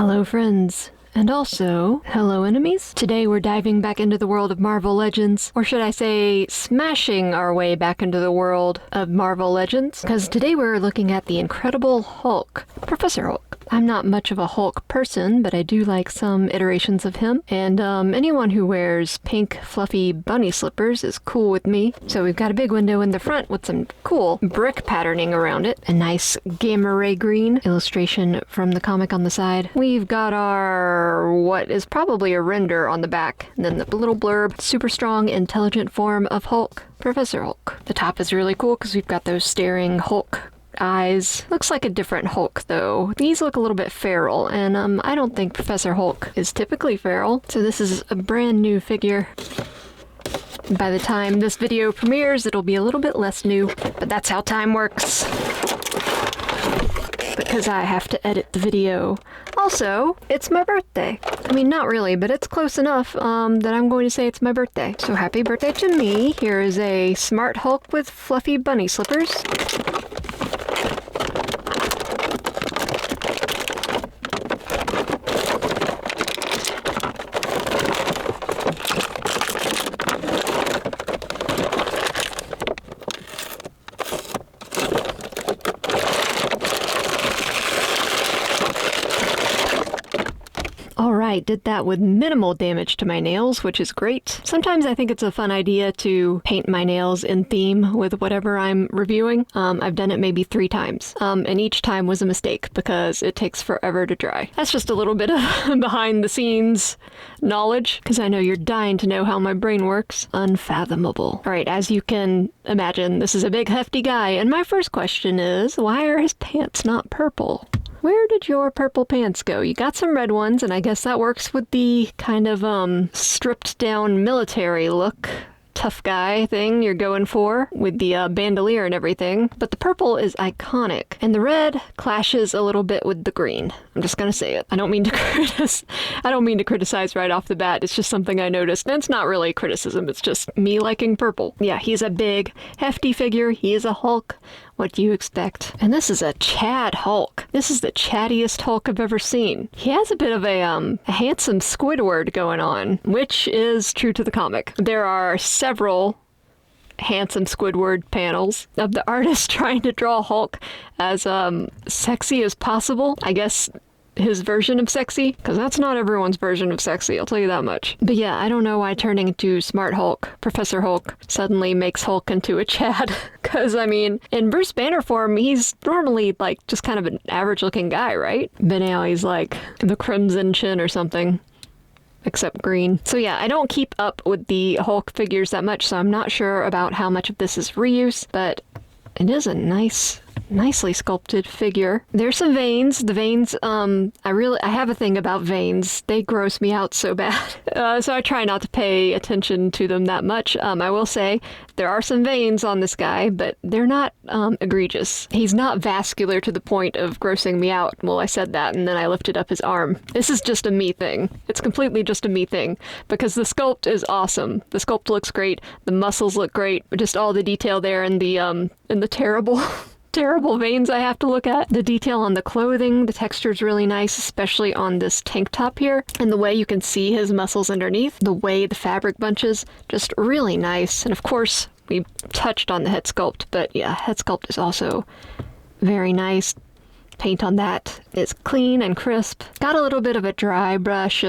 Hello friends, and also, hello enemies. Today we're diving back into the world of Marvel Legends, or should I say, smashing our way back into the world of Marvel Legends, because today we're looking at the Incredible Hulk, Professor Hulk. I'm not much of a Hulk person, but I do like some iterations of him, and anyone who wears pink, fluffy bunny slippers is cool with me. So we've got a big window in the front with some cool brick patterning around it, a nice gamma ray green illustration from the comic on the side. We've got our, what is probably a render on the back, and then the little blurb, super strong, intelligent form of Hulk, Professor Hulk. The top is really cool because we've got those staring Hulk eyes. Looks like a different Hulk though. These look a little bit feral, and I don't think Professor Hulk is typically feral, so this is a brand new figure. By the time this video premieres, it'll be a little bit less new, but that's how time works. Because I have to edit the video. Also, it's my birthday. I mean, not really, but it's close enough that I'm going to say it's my birthday. So happy birthday to me. Here is a smart Hulk with fluffy bunny slippers. Alright, did that with minimal damage to my nails, which is great. Sometimes I think it's a fun idea to paint my nails in theme with whatever I'm reviewing. I've done it maybe 3 times, and each time was a mistake because it takes forever to dry. That's just a little bit of behind the scenes knowledge, because I know you're dying to know how my brain works. Unfathomable. Alright, as you can imagine, this is a big hefty guy, and my first question is, why are his pants not purple? Where did your purple pants go? You got some red ones, and I guess that works with the kind of, stripped down military look. Tough guy thing you're going for with the bandolier and everything. But the purple is iconic, and the red clashes a little bit with the green. I'm just gonna say it. I don't mean to criticize right off the bat. It's just something I noticed, and it's not really criticism. It's just me liking purple. Yeah, he's a big, hefty figure. He is a Hulk. What do you expect? And this is a Chad Hulk. This is the chattiest Hulk I've ever seen. He has a bit of a handsome Squidward going on, which is true to the comic. There are several handsome Squidward panels of the artist trying to draw Hulk as sexy as possible. I guess his version of sexy, because that's not everyone's version of sexy, I'll tell you that much. But yeah, I don't know why turning into Smart Hulk, Professor Hulk, suddenly makes Hulk into a Chad. Because, I mean, in Bruce Banner form, he's normally, like, just kind of an average-looking guy, right? But now he's, like, the Crimson Chin or something. Except green. So yeah, I don't keep up with the Hulk figures that much, so I'm not sure about how much of this is reuse, but it is a nicely sculpted figure. There's some veins. The veins, I have a thing about veins. They gross me out so bad. So I try not to pay attention to them that much. I will say there are some veins on this guy, but they're not egregious. He's not vascular to the point of grossing me out. Well, I said that, and then I lifted up his arm. This is just a me thing. It's completely just a me thing, because the sculpt is awesome. The sculpt looks great. The muscles look great. Just all the detail there in the terrible veins I have to look at. The detail on the clothing, the texture is really nice, especially on this tank top here. And the way you can see his muscles underneath, the way the fabric bunches, just really nice. And of course, we touched on the head sculpt, but yeah, head sculpt is also very nice. Paint on that is clean and crisp. Got a little bit of a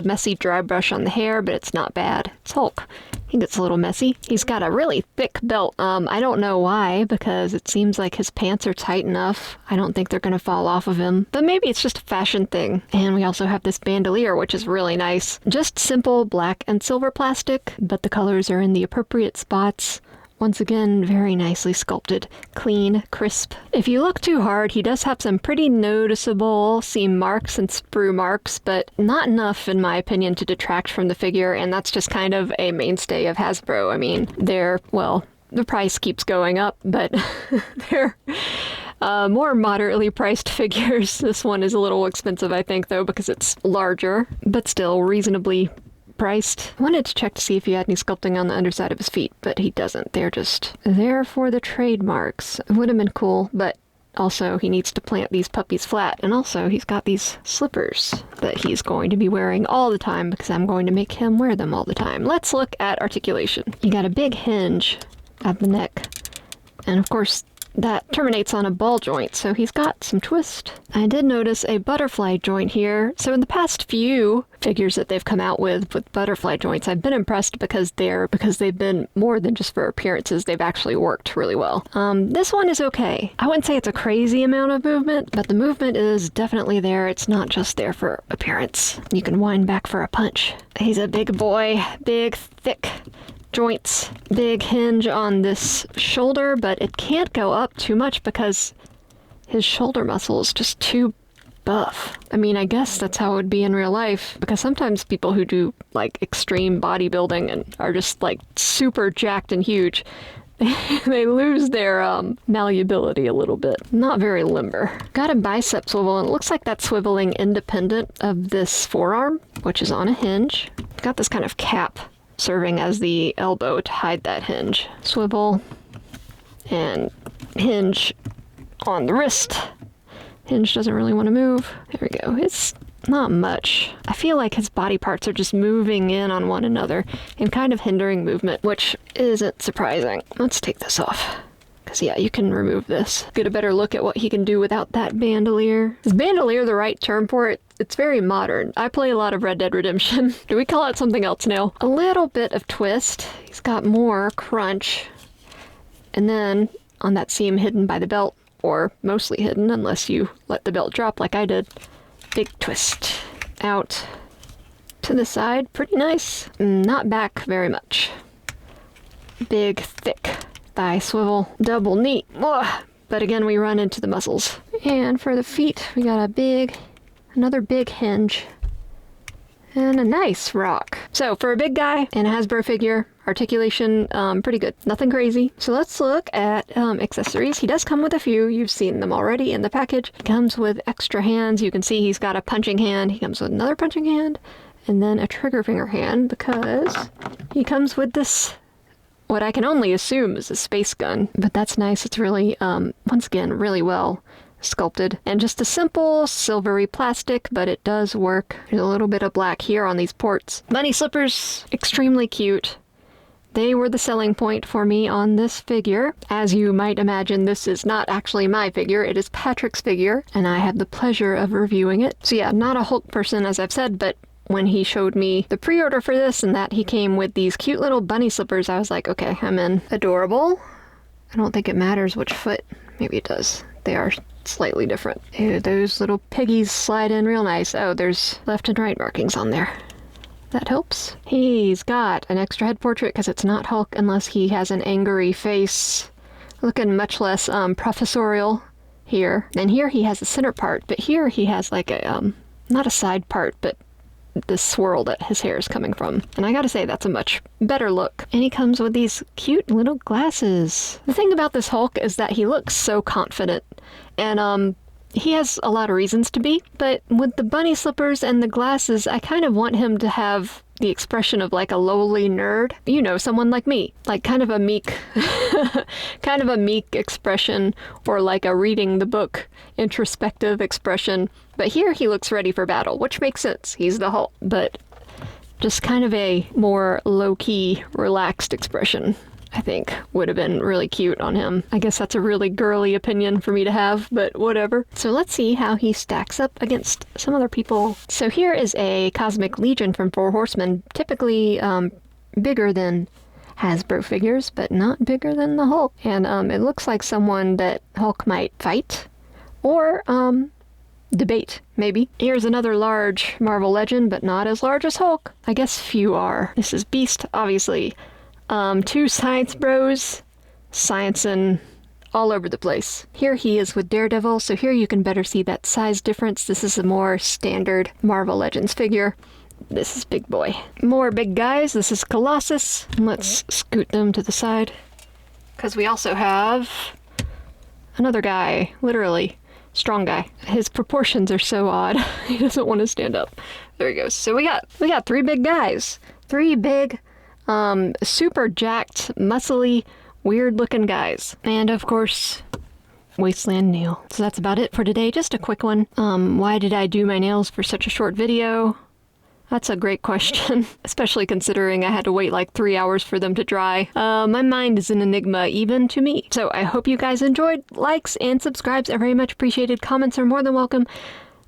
messy dry brush on the hair, but it's not bad. It's Hulk. He gets a little messy. He's got a really thick belt. I don't know why, because it seems like his pants are tight enough. I don't think they're gonna fall off of him, but maybe it's just a fashion thing. And we also have this bandolier, which is really nice. Just simple black and silver plastic, but the colors are in the appropriate spots. Once again, very nicely sculpted, clean, crisp. If you look too hard, he does have some pretty noticeable seam marks and sprue marks, but not enough, in my opinion, to detract from the figure, and that's just kind of a mainstay of Hasbro. I mean, the price keeps going up, but they're more moderately priced figures. This one is a little expensive, I think, though, because it's larger, but still reasonably priced. I wanted to check to see if he had any sculpting on the underside of his feet, but he doesn't. They're just there for the trademarks. It would have been cool, but also he needs to plant these puppies flat. And also he's got these slippers that he's going to be wearing all the time because I'm going to make him wear them all the time. Let's look at articulation. You got a big hinge at the neck. And of course, that terminates on a ball joint, so he's got some twist. I did notice a butterfly joint here. So in the past few figures that they've come out with butterfly joints, I've been impressed because they've been more than just for appearances. They've actually worked really well. This one is okay. I wouldn't say it's a crazy amount of movement, but the movement is definitely there. It's not just there for appearance. You can wind back for a punch. He's a big boy, big, thick joints, big hinge on this shoulder, but it can't go up too much because his shoulder muscle is just too buff. I mean, I guess that's how it would be in real life, because sometimes people who do like extreme bodybuilding and are just like super jacked and huge, they lose their malleability a little bit. Not very limber. Got a bicep swivel, and it looks like that's swiveling independent of this forearm, which is on a hinge. Got this kind of cap serving as the elbow to hide that hinge. Swivel and hinge on the wrist. Hinge doesn't really want to move. There we go. It's not much. I feel like his body parts are just moving in on one another and kind of hindering movement, which isn't surprising. Let's take this off. Because, yeah, you can remove this. Get a better look at what he can do without that bandolier. Is bandolier the right term for it? It's very modern. I play a lot of Red Dead Redemption. Do we call it something else now? A little bit of twist. He's got more crunch. And then on that seam hidden by the belt, or mostly hidden unless you let the belt drop like I did, big twist. Out to the side. Pretty nice. Not back very much. Big, thick thigh swivel. Double knee. Ugh. But again, we run into the muscles. And for the feet, we got another big hinge, and a nice rock. So for a big guy and a Hasbro figure, articulation, pretty good. Nothing crazy. So let's look at accessories. He does come with a few. You've seen them already in the package. He comes with extra hands. You can see he's got a punching hand. He comes with another punching hand, and then a trigger finger hand, because he comes with this, what I can only assume is a space gun. But that's nice. It's really, once again, really well sculpted, and just a simple silvery plastic, but it does work. There's a little bit of black here on these ports. Bunny slippers, extremely cute. They were the selling point for me on this figure. As you might imagine, this is not actually my figure, it is Patrick's figure, and I have the pleasure of reviewing it. So yeah, not a Hulk person, as I've said, but when he showed me the pre-order for this and that he came with these cute little bunny slippers, I was like, okay, I'm in. Adorable. I don't think it matters which foot. Maybe it does. They are slightly different. Ew, those little piggies slide in real nice. Oh, there's left and right markings on there. That helps. He's got an extra head portrait because it's not Hulk unless he has an angry face. Looking much less professorial here. And here he has a center part, but here he has like a, not a side part, but the swirl that his hair is coming from. And I gotta say, that's a much better look. And he comes with these cute little glasses. The thing about this Hulk is that he looks so confident. And he has a lot of reasons to be, but with the bunny slippers and the glasses, I kind of want him to have the expression of like a lowly nerd. You know, someone like me. Like kind of a meek, kind of a meek expression, or like a reading the book introspective expression. But here he looks ready for battle, which makes sense. He's the Hulk. But just kind of a more low-key, relaxed expression, I think, would have been really cute on him. I guess that's a really girly opinion for me to have, but whatever. So let's see how he stacks up against some other people. So here is a Cosmic Legion from Four Horsemen, typically bigger than Hasbro figures, but not bigger than the Hulk. And it looks like someone that Hulk might fight, or debate, maybe. Here's another large Marvel Legend, but not as large as Hulk. I guess few are. This is Beast, obviously. Two science bros, sciencing all over the place. Here he is with Daredevil, so here you can better see that size difference. This is a more standard Marvel Legends figure. This is Big Boy. More big guys. This is Colossus. Let's scoot them to the side, because we also have another guy, literally. Strong guy. His proportions are so odd. He doesn't want to stand up. There he goes. So we got three big guys. Three big, super jacked, muscly, weird looking guys. And of course, wasteland nail. So that's about it for today. Just a quick one. Why did I do my nails for such a short video? That's a great question, especially considering I had to wait like 3 hours for them to dry. My mind is an enigma even to me. So I hope you guys enjoyed. Likes and subscribes are very much appreciated. Comments are more than welcome.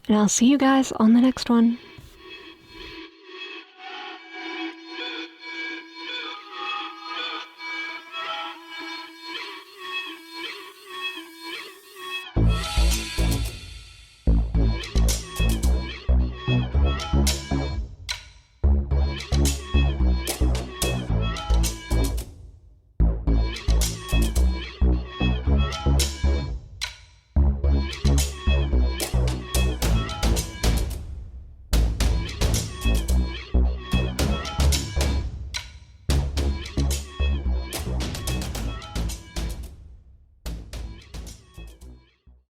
And I'll see you guys on the next one.